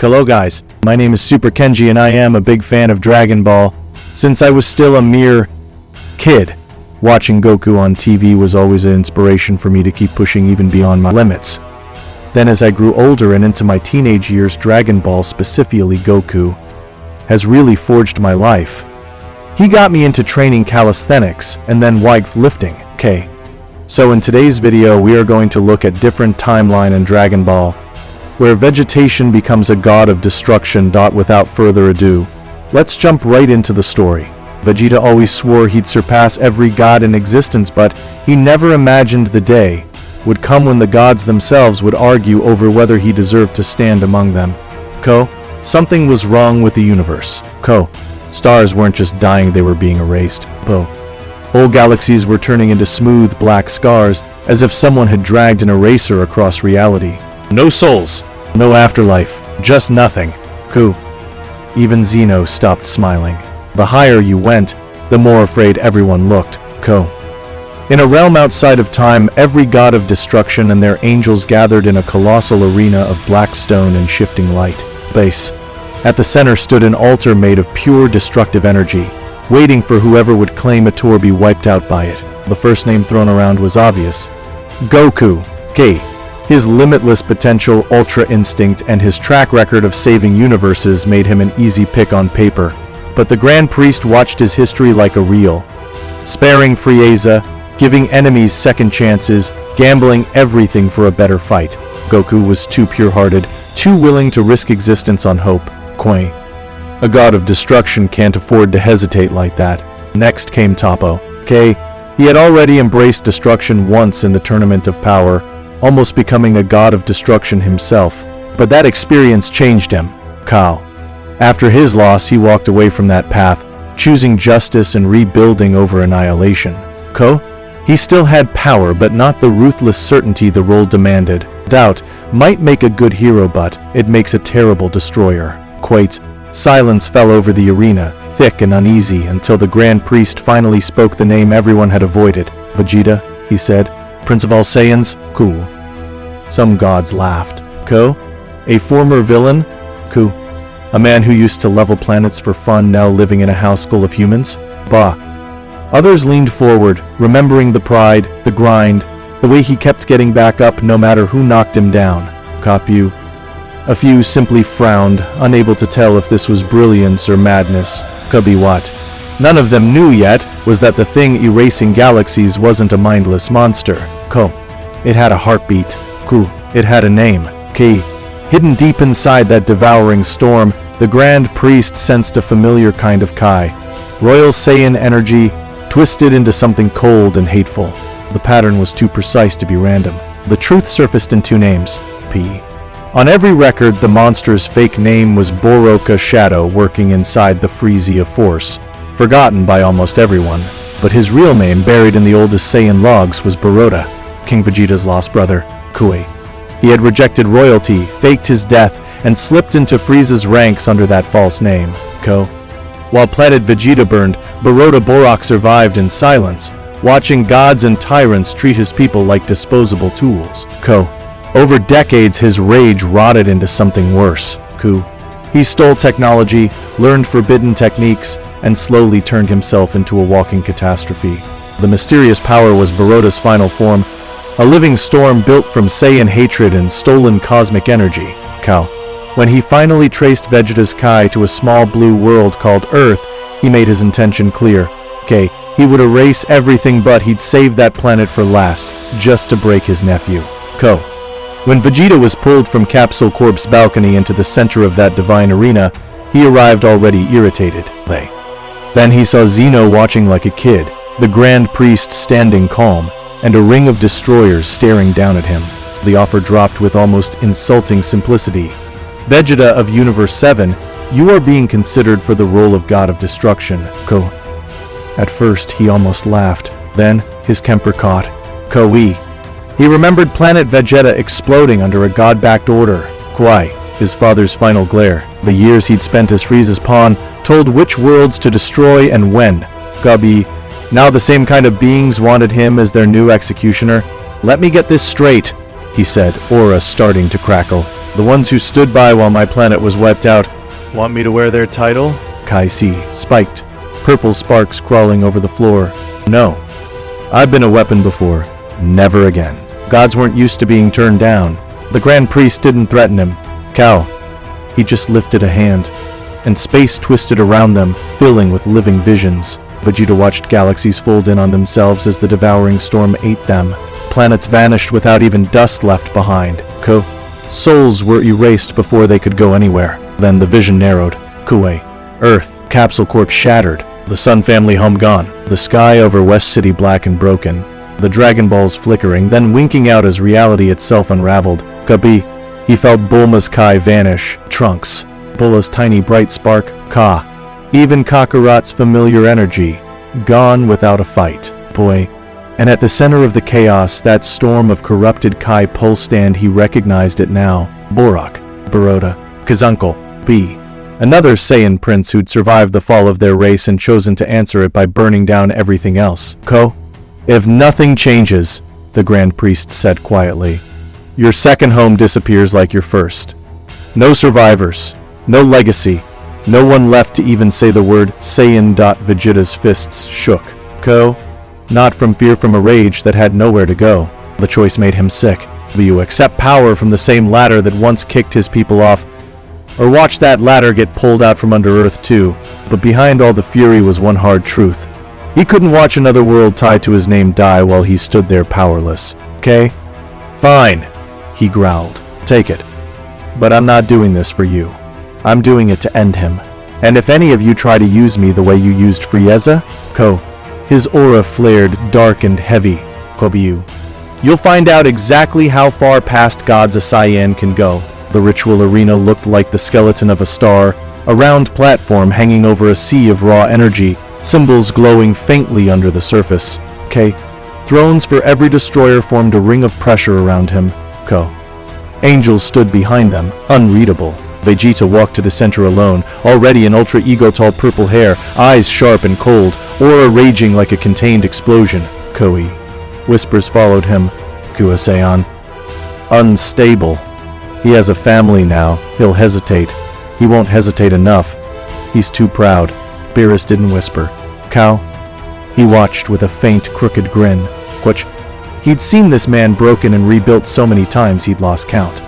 Hello guys, my name is Super Kenji and I am a big fan of Dragon Ball. Since I was still a mere kid, watching Goku on TV was always an inspiration for me to keep pushing even beyond my limits. Then as I grew older and into my teenage years, Dragon Ball, specifically Goku, has really forged my life. He got me into training calisthenics and then weightlifting. Okay, so in today's video we are going to look at different timeline in Dragon Ball, where vegetation becomes a god of destruction. Without further ado, let's jump right into the story. Vegeta always swore he'd surpass every god in existence, but he never imagined the day would come when the gods themselves would argue over whether he deserved to stand among them. Something was wrong with the universe. Stars weren't just dying, they were being erased. Whole galaxies were turning into smooth black scars, as if someone had dragged an eraser across reality. No souls, no afterlife, just nothing. Even Zeno stopped smiling. The higher you went, the more afraid everyone looked. In a realm outside of time, every god of destruction and their angels gathered in a colossal arena of black stone and shifting light. At the center stood an altar made of pure destructive energy, waiting for whoever would claim it or be wiped out by it. The first name thrown around was obvious: Goku. His limitless potential, ultra instinct, and his track record of saving universes made him an easy pick on paper. But the Grand Priest watched his history like a reel, sparing Frieza, giving enemies second chances, gambling everything for a better fight. Goku was too pure-hearted, too willing to risk existence on hope. A god of destruction can't afford to hesitate like that. Next came Toppo. He had already embraced destruction once in the Tournament of Power, almost becoming a god of destruction himself. But that experience changed him. After his loss, he walked away from that path, choosing justice and rebuilding over annihilation. He still had power, but not the ruthless certainty the role demanded. Doubt might make a good hero, but it makes a terrible destroyer. Silence fell over the arena, thick and uneasy, until the Grand Priest finally spoke the name everyone had avoided. Vegeta, he said, Prince of all Saiyans? Some gods laughed. A former villain? A man who used to level planets for fun, now living in a house full of humans? Others leaned forward, remembering the pride, the grind, the way he kept getting back up no matter who knocked him down. A few simply frowned, unable to tell if this was brilliance or madness. Could be what none of them knew yet was that the thing erasing galaxies wasn't a mindless monster. It had a heartbeat. It had a name. Hidden deep inside that devouring storm, the Grand Priest sensed a familiar kind of Royal Saiyan energy, twisted into something cold and hateful. The pattern was too precise to be random. The truth surfaced in two names. On every record, the monster's fake name was Borota Shadow, working inside the Frieza Force, forgotten by almost everyone. But his real name, buried in the oldest Saiyan logs, was Borota, King Vegeta's lost brother. He had rejected royalty, faked his death, and slipped into Frieza's ranks under that false name. While Planet Vegeta burned, Borock survived in silence, watching gods and tyrants treat his people like disposable tools. Over decades, his rage rotted into something worse. He stole technology, learned forbidden techniques, and slowly turned himself into a walking catastrophe. The mysterious power was Borota's final form, a living storm built from Saiyan hatred and stolen cosmic energy. When he finally traced Vegeta's Kai to a small blue world called Earth, he made his intention clear. He would erase everything, but he'd save that planet for last, just to break his nephew. When Vegeta was pulled from Capsule Corp's balcony into the center of that divine arena, he arrived already irritated. Then he saw Zeno watching like a kid, the Grand Priest standing calm, and a ring of destroyers staring down at him. The offer dropped with almost insulting simplicity. Vegeta of Universe 7, you are being considered for the role of God of Destruction. At first, he almost laughed. Then, his temper caught. He remembered Planet Vegeta exploding under a god-backed order. His father's final glare. The years he'd spent as Frieza's pawn told which worlds to destroy and when. Now the same kind of beings wanted him as their new executioner. Let me get this straight, he said, aura starting to crackle. The ones who stood by while my planet was wiped out. Want me to wear their title? Kai C. Spiked. Purple sparks crawling over the floor. No. I've been a weapon before. Never again. Gods weren't used to being turned down. The Grand Priest didn't threaten him. Cow. He just lifted a hand, and space twisted around them, filling with living visions. Vegeta watched galaxies fold in on themselves as the devouring storm ate them. Planets vanished without even dust left behind. Souls were erased before they could go anywhere. Then the vision narrowed. Kuwait. Earth. Capsule Corp shattered. The Sun family home gone. The sky over West City black and broken. The Dragon Balls flickering, then winking out as reality itself unraveled. Kabi. He felt Bulma's Kai vanish. Trunks. Bulla's tiny bright spark. Ka. Even Kakarot's familiar energy. Gone without a fight. Boy. And at the center of the chaos, that storm of corrupted Kai pulse stand, he recognized it now. Borock. Borota. Kazuncle. B. Another Saiyan prince who'd survived the fall of their race and chosen to answer it by burning down everything else. If nothing changes, the Grand Priest said quietly, your second home disappears like your first. No survivors. No legacy. No one left to even say the word Saiyan. Vegeta's fists shook. Not from fear, from a rage that had nowhere to go. The choice made him sick. Will you accept power from the same ladder that once kicked his people off, or watch that ladder get pulled out from under Earth too? But behind all the fury was one hard truth. He couldn't watch another world tied to his name die while he stood there powerless. Fine, he growled. Take it. But I'm not doing this for you. I'm doing it to end him. And if any of you try to use me the way you used Frieza, his aura flared dark and heavy. You'll find out exactly how far past gods a Saiyan can go. The ritual arena looked like the skeleton of a star, a round platform hanging over a sea of raw energy, symbols glowing faintly under the surface. Thrones for every destroyer formed a ring of pressure around him. Angels stood behind them, unreadable. Vegeta walked to the center alone, already in Ultra Ego tall purple hair, eyes sharp and cold, aura raging like a contained explosion. Whispers followed him. Saiyan. Unstable. He has a family now. He'll hesitate. He won't hesitate enough. He's too proud. BEERUS didn't whisper. He watched with a faint, crooked grin. He'd seen this man broken and rebuilt so many times he'd lost count.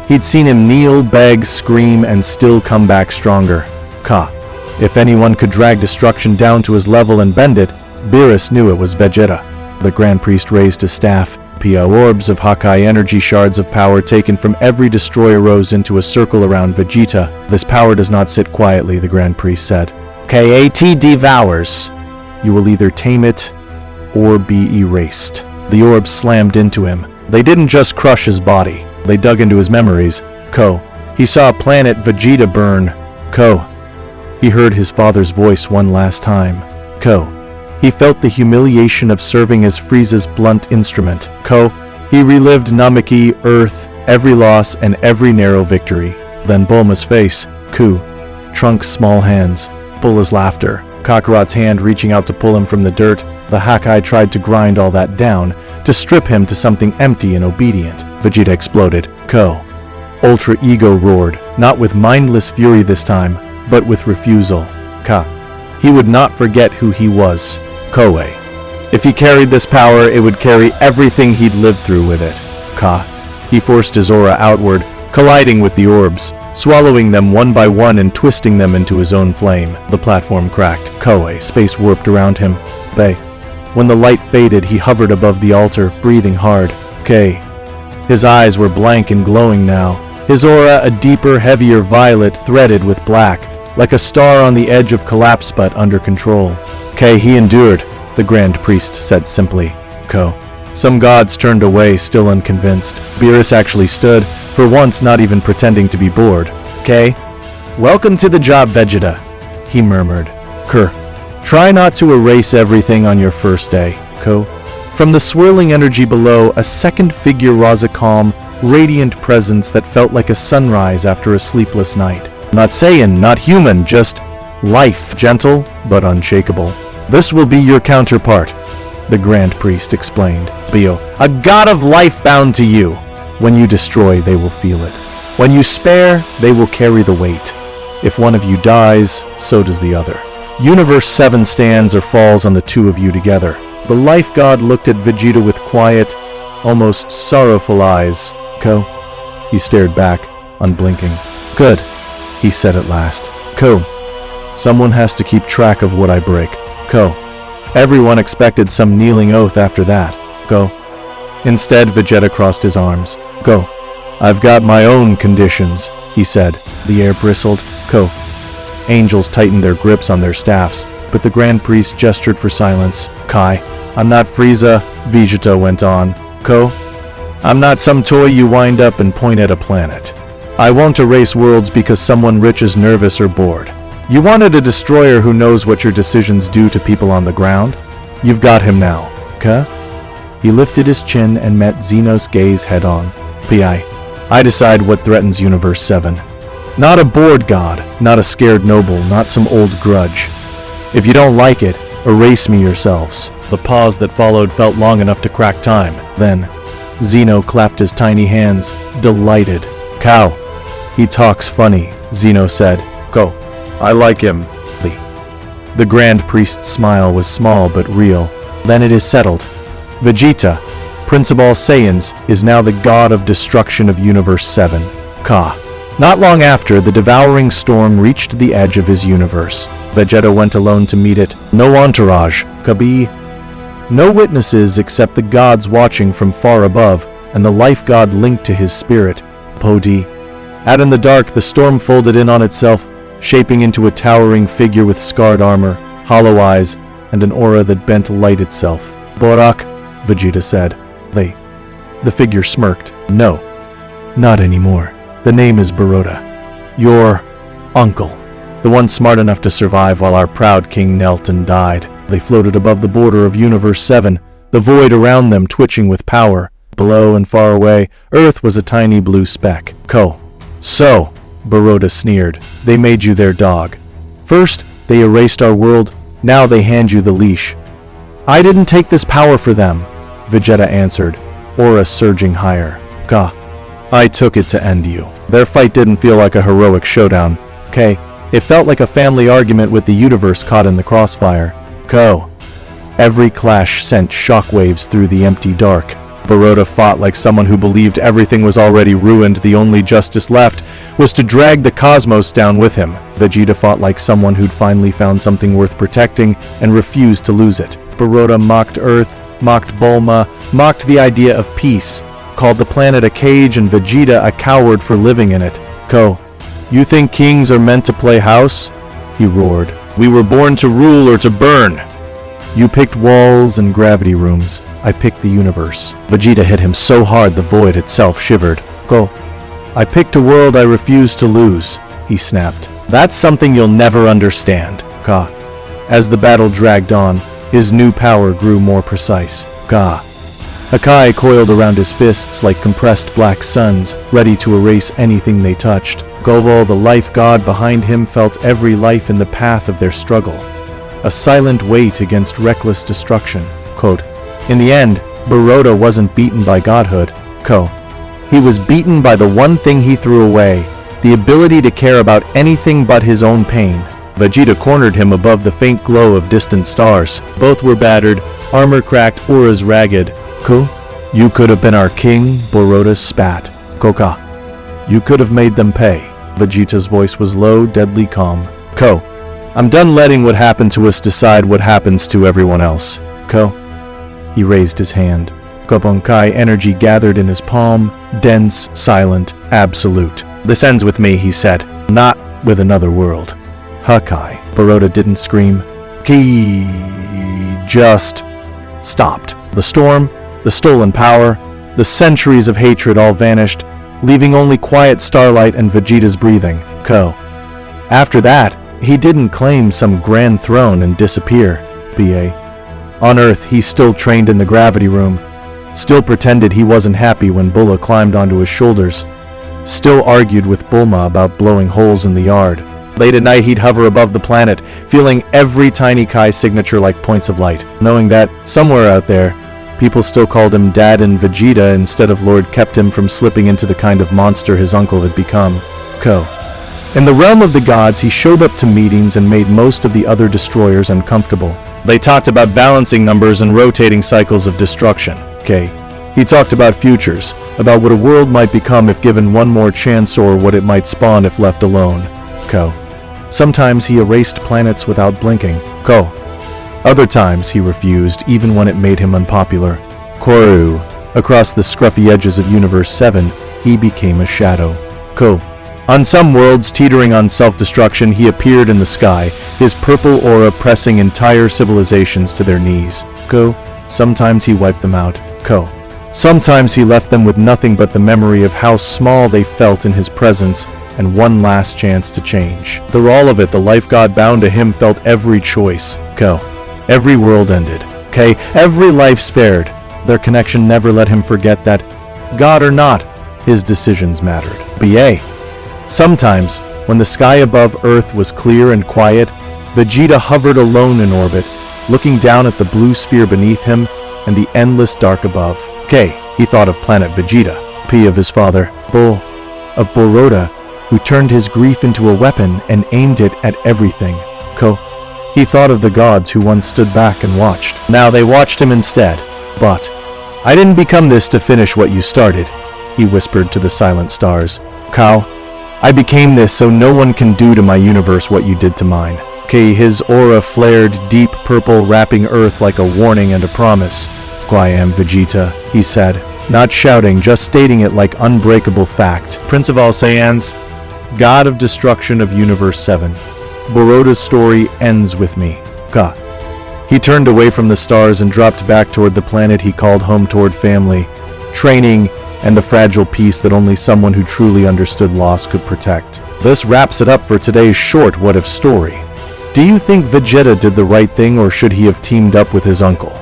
He'd seen him kneel, beg, scream, and still come back stronger. If anyone could drag destruction down to his level and bend it, BEERUS knew it was Vegeta. The Grand Priest raised his staff. Orbs of Hakai energy, shards of power taken from every destroyer, rose into a circle around Vegeta. This power does not sit quietly, the Grand Priest said. KAT devours. You will either tame it or be erased. The orbs slammed into him. They didn't just crush his body. They dug into his memories. He saw Planet Vegeta burn. He heard his father's voice one last time. He felt the humiliation of serving as Frieza's blunt instrument. He relived Namaki, Earth, every loss and every narrow victory. Then Bulma's face. Trunks' small hands. Bulla's laughter. Kakarot's hand reaching out to pull him from the dirt. The Hakai tried to grind all that down, to strip him to something empty and obedient. Vegeta exploded. Ultra Ego roared, not with mindless fury this time, but with refusal. He would not forget who he was. If he carried this power, it would carry everything he'd lived through with it. He forced his aura outward, colliding with the orbs, swallowing them one by one and twisting them into his own flame. The platform cracked. Space warped around him. When the light faded, he hovered above the altar, breathing hard. His eyes were blank and glowing now. His aura a deeper, heavier violet threaded with black, like a star on the edge of collapse but under control. He endured, the Grand Priest said simply. Some gods turned away, still unconvinced. BEERUS actually stood, for once not even pretending to be bored. Welcome to the job, Vegeta, he murmured. Try not to erase everything on your first day. From the swirling energy below, a second figure rose a calm, radiant presence that felt like a sunrise after a sleepless night. Not Saiyan, not human, just life, gentle but unshakable. This will be your counterpart, the Grand Priest explained. A god of life bound to you. When you destroy, they will feel it. When you spare, they will carry the weight. If one of you dies, so does the other. Universe 7 stands or falls on the two of you together. The life god looked at Vegeta with quiet, almost sorrowful eyes. Ko? He stared back, unblinking. Good, he said at last. Ko, someone has to keep track of what I break. Ko. Everyone expected some kneeling oath after that. Ko. Instead, Vegeta crossed his arms. Ko. I've got my own conditions, he said. The air bristled. Ko. Angels tightened their grips on their staffs, but the Grand Priest gestured for silence. Kai. I'm not Frieza, Vegeta went on. Ko. I'm not some toy you wind up and point at a planet. I won't erase worlds because someone rich is nervous or bored. You wanted a destroyer who knows what your decisions do to people on the ground? You've got him now. Ka? He lifted his chin and met Zeno's gaze head-on. P.I. I decide what threatens Universe 7. Not a bored god, not a scared noble, not some old grudge. If you don't like it, erase me yourselves. The pause that followed felt long enough to crack time. Then, Zeno clapped his tiny hands, delighted. Cow. He talks funny, Zeno said. Go. I like him. The Grand Priest's smile was small but real. Then it is settled. Vegeta, Prince of all Saiyans, is now the god of destruction of Universe 7. Ka. Not long after, the devouring storm reached the edge of his universe. Vegeta went alone to meet it. No entourage. Kabi. No witnesses except the gods watching from far above, and the life god linked to his spirit, Podi. Out in the dark, the storm folded in on itself, shaping into a towering figure with scarred armor, hollow eyes, and an aura that bent light itself. Borock, Vegeta said. The figure smirked. No, not anymore. The name is Borota. Your uncle. The one smart enough to survive while our proud king knelt and died. They floated above the border of Universe 7, the void around them twitching with power. Below and far away, Earth was a tiny blue speck. Ko. So, Borota sneered, they made you their dog. First, they erased our world, now they hand you the leash. I didn't take this power for them, Vegeta answered, aura surging higher. Ka. I took it to end you. Their fight didn't feel like a heroic showdown. K. It felt like a family argument with the universe caught in the crossfire. Ko. Every clash sent shockwaves through the empty dark. Borota fought like someone who believed everything was already ruined. The only justice left was to drag the cosmos down with him. Vegeta fought like someone who'd finally found something worth protecting and refused to lose it. Borota mocked Earth, mocked Bulma, mocked the idea of peace, called the planet a cage and Vegeta a coward for living in it. Ko, you think kings are meant to play house? He roared. We were born to rule or to burn. You picked walls and gravity rooms. I picked the universe. Vegeta hit him so hard the void itself shivered. Ko, I picked a world I refused to lose, he snapped. That's something you'll never understand. Ka. As the battle dragged on, his new power grew more precise. Ka. Hakai coiled around his fists like compressed black suns, ready to erase anything they touched. Goval, the life god behind him, felt every life in the path of their struggle. A silent weight against reckless destruction. Quote, in the end, Borota wasn't beaten by godhood. Ko. He was beaten by the one thing he threw away, the ability to care about anything but his own pain. Vegeta cornered him above the faint glow of distant stars. Both were battered, armor cracked, auras ragged. Ko, you could have been our king, Borota spat. Koka, you could have made them pay. Vegeta's voice was low, deadly calm. Ko, I'm done letting what happened to us decide what happens to everyone else. Ko. He raised his hand. Kobonkai energy gathered in his palm, dense, silent, absolute. This ends with me, he said, not with another world. Hakai. Borota didn't scream. He just stopped. The storm, the stolen power, the centuries of hatred all vanished, leaving only quiet starlight and Vegeta's breathing. Ko. After that, he didn't claim some grand throne and disappear. B.A. On Earth, he still trained in the gravity room, still pretended he wasn't happy when Bulla climbed onto his shoulders, still argued with Bulma about blowing holes in the yard. Late at night, he'd hover above the planet, feeling every tiny Kai signature like points of light, knowing that, somewhere out there, People still called him Dad, and Vegeta instead of Lord kept him from slipping into the kind of monster his uncle had become. In the realm of the gods, he showed up to meetings and made most of the other destroyers uncomfortable. They talked about balancing numbers and rotating cycles of destruction. He talked about futures, about what a world might become if given one more chance or what it might spawn if left alone. Sometimes he erased planets without blinking. Other times he refused, even when it made him unpopular. Across the scruffy edges of Universe 7, he became a shadow. On some worlds teetering on self-destruction, he appeared in the sky, his purple aura pressing entire civilizations to their knees. Sometimes he wiped them out. Sometimes he left them with nothing but the memory of how small they felt in his presence and one last chance to change. Through all of it, the life god bound to him felt every choice. Every world ended. Every life spared. Their connection never let him forget that, God or not, his decisions mattered. Sometimes, when the sky above Earth was clear and quiet, Vegeta hovered alone in orbit, looking down at the blue sphere beneath him and the endless dark above. He thought of Planet Vegeta, of his father, Bull, of Borota, who turned his grief into a weapon and aimed it at everything. He thought of the gods who once stood back and watched. Now they watched him instead. But, I didn't become this to finish what you started, he whispered to the silent stars. I became this so no one can do to my universe what you did to mine. His aura flared deep purple, wrapping Earth like a warning and a promise. I am Vegeta, he said, not shouting, just stating it like unbreakable fact. Prince of all Saiyans, God of destruction of Universe 7. Borota's story ends with me. He turned away from the stars and dropped back toward the planet he called home, toward family, training, and the fragile peace that only someone who truly understood loss could protect. This wraps it up for today's short what-if story. Do you think Vegeta did the right thing, or should he have teamed up with his uncle?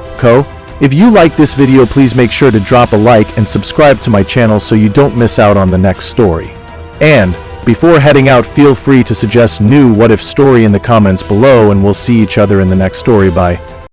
If you like this video, please make sure to drop a like and subscribe to my channel so you don't miss out on the next story. And before heading out, feel free to suggest new what-if story in the comments below, and we'll see each other in the next story. Bye.